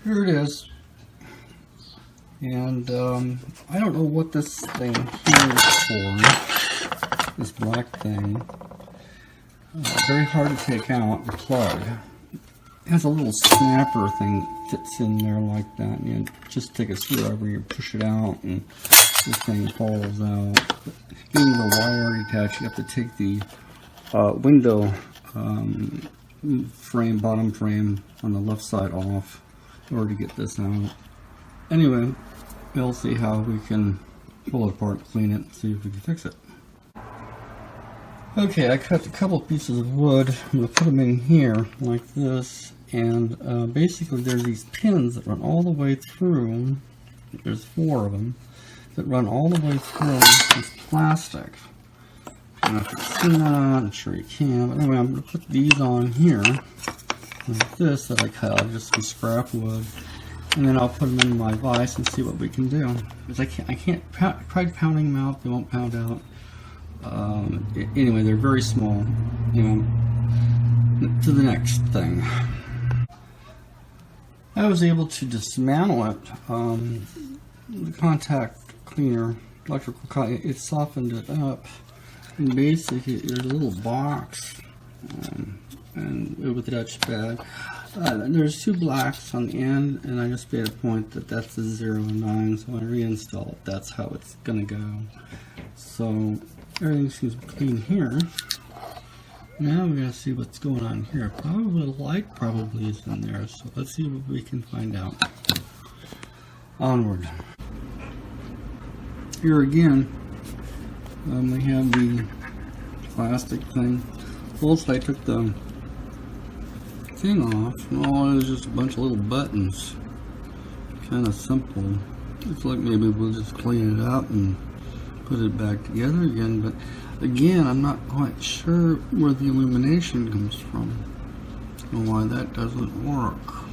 Here it is. And I don't know what this thing here is for, this black thing. Very hard to take out, the plug. It has a little snapper thing that fits in there like that. And you just take a screwdriver, you push it out, and this thing falls out. But getting the wire attached, you have to take the window frame, bottom frame on the left side off in order to get this out. Anyway, we'll see how we can pull it apart, clean it, and see if we can fix it. Okay, I cut a couple pieces of wood. I'm going to put them in here like this, and basically there's these pins that run all the way through. There's 4 of them that run all the way through this plastic. I don't know if you can see that. I'm sure you can. But anyway, I'm going to put these on here like this that I cut out of just some scrap wood. And then I'll put them in my vise and see what we can do. Because I can't try pounding them out, they won't pound out. Anyway, they're very small. You know, to the next thing. I was able to dismantle it. The contact cleaner, electrical cotton, it softened it up. And basically, there's a little box and with a Dutch bed. There's 2 blacks on the end, and I just made a point that that's the 0 and 9, so when I reinstall it, that's how it's going to go. So everything seems clean here. Now we're going to see what's going on here. Probably the light probably is in there, so let's see what we can find out. Onward. Here again, we have the plastic thing. Also, I took the thing off. Oh, it was just a bunch of little buttons. Kind of simple. Looks like maybe we'll just clean it up and put it back together again. But again, I'm not quite sure where the illumination comes from and why that doesn't work.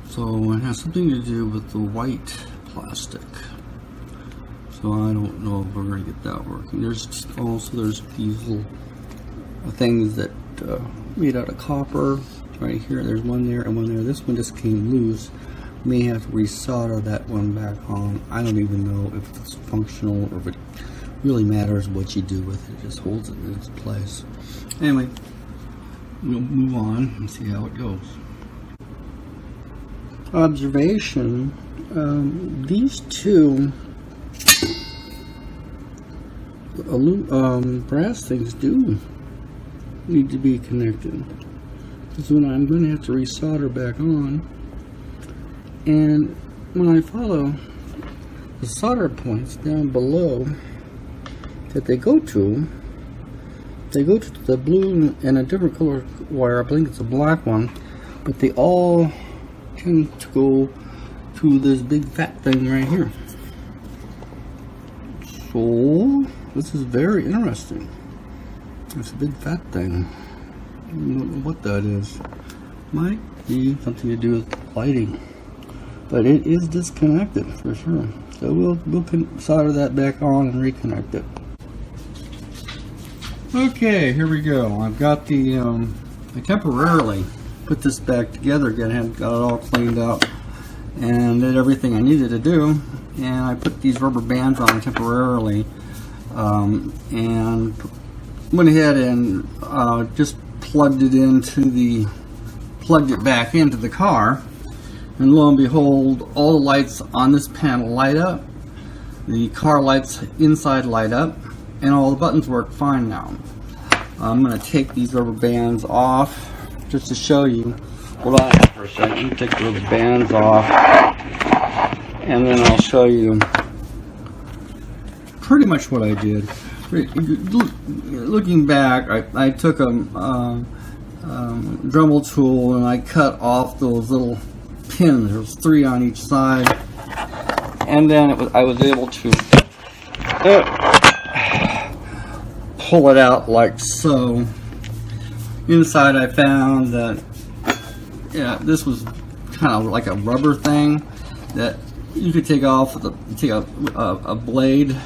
So it has something to do with the white plastic. So I don't know if we're going to get that working. There's these little things that made out of copper right here. There's one there and one there. This one just came loose. May have to resolder that one back on. I don't even know if it's functional or if it really matters what you do with it. It just holds it in its place. Anyway, we'll move on and see how it goes. Observation. These 2 brass things do need to be connected. So I'm going to have to resolder back on. And when I follow the solder points down below that they go to the blue and a different color wire. I think it's a black one, but they all tend to go to this big fat thing right here. So this is very interesting. It's a big fat thing. I don't know what that is. Might be something to do with lighting. But it is disconnected for sure. So we'll solder that back on and reconnect it. Okay, here we go. I've got the I temporarily put this back together again. I had got it all cleaned up and did everything I needed to do. And I put these rubber bands on temporarily and went ahead and just plugged it back into the car. And lo and behold, all the lights on this panel light up. The car lights inside light up, and all the buttons work fine now. I'm going to take these rubber bands off just to show you. Hold on for a second. Take the rubber bands off, and then I'll show you pretty much what I did. Looking back, I took a Dremel tool and I cut off those little pins. There was 3 on each side, and then I was able to pull it out like so. Inside I found that this was kind of like a rubber thing that you could take off take a blade,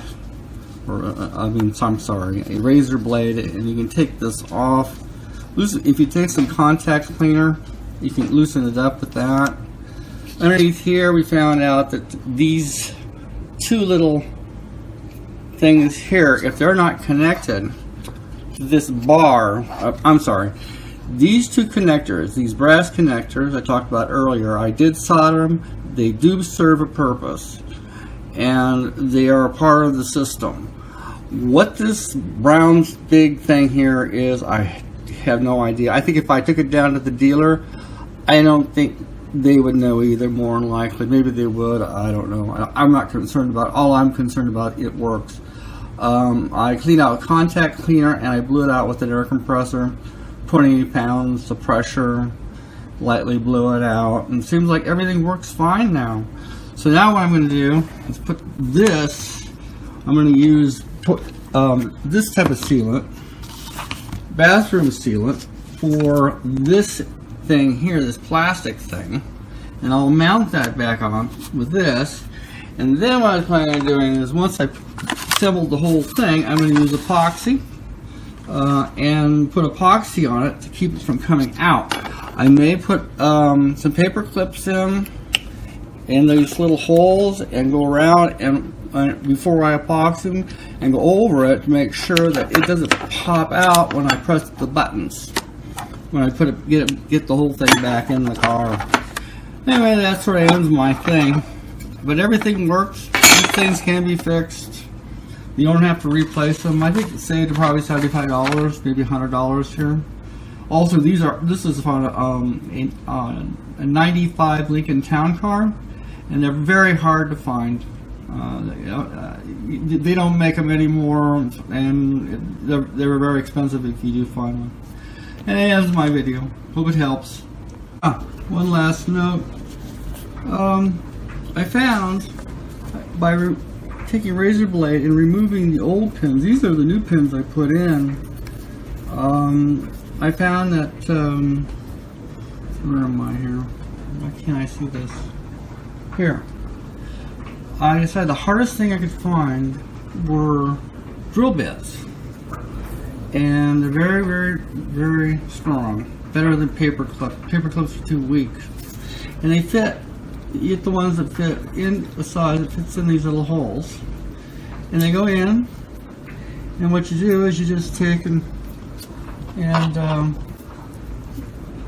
or I'm sorry, a razor blade, and you can take this off. If you take some contact cleaner, you can loosen it up with that, Underneath here, we found out that these two little things here, if they're not connected to this bar, I'm sorry, these two connectors, these brass connectors I talked about earlier, I did solder them. They do serve a purpose, and they are a part of the system. What this brown big thing here is, I have no idea. I think if I took it down to the dealer, I don't think they would know either, more than likely. Maybe they would, I don't know. I'm not concerned about it. All I'm concerned about, it works. I cleaned out with contact cleaner, and I blew it out with an air compressor, 20 pounds of pressure, lightly blew it out, and it seems like everything works fine now. So now what I'm going to do is put this, I'm going to use this type of sealant, bathroom sealant, for this thing here, this plastic thing, and I'll mount that back on with this. And then what I was planning on doing is, once I assembled the whole thing, I'm going to use epoxy and put epoxy on it to keep it from coming out. I may put some paper clips in these little holes and go around and before I epoxy them, and go over it to make sure that it doesn't pop out when I press the buttons, when I put it, get the whole thing back in the car. Anyway, that sort of ends my thing. But everything works. These things can be fixed. You don't have to replace them. I think it saved probably $75, maybe $100 here. Also, this is on a 95 Lincoln Town Car, and they're very hard to find. They don't make them anymore, and they're very expensive if you do find them. And that ends my video. Hope it helps. One last note. I found, by taking a razor blade and removing the old pins, these are the new pins I put in, I found that, where am I here? Why can't I see this? Here. I decided the hardest thing I could find were drill bits. And they're very, very, very strong. Better than paper clips. Paper clips are too weak. And they fit. You get the ones that fit in the size that fits in these little holes. And they go in. And what you do is you just take and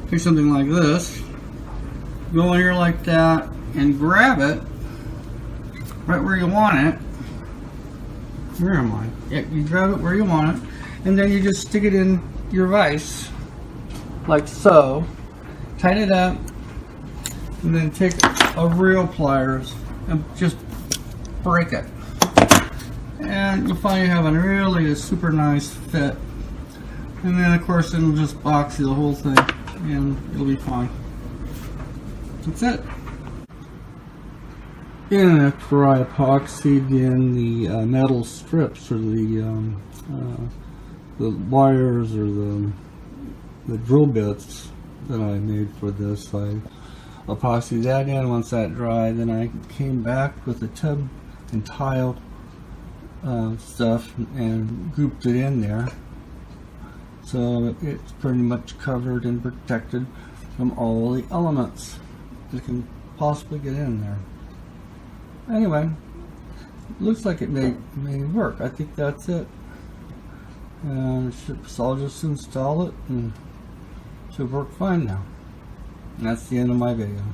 take something like this, go in here like that, and grab it right where you want it. Where am I? Yeah, you grab it where you want it, and then you just stick it in your vise, like so, tighten it up, and then take a real pliers and just break it. And you'll find you have a super nice fit. And then of course it'll just box the whole thing and it'll be fine. That's it. And after I epoxied in the metal strips, or the wires, or the drill bits that I made for this, I epoxied that in. Once that dried, then I came back with the tub and tile stuff and grouped it in there. So it's pretty much covered and protected from all the elements that can possibly get in there. Anyway, looks like it may work. I think that's it. So I'll just install it, and it should work fine now. And that's the end of my video.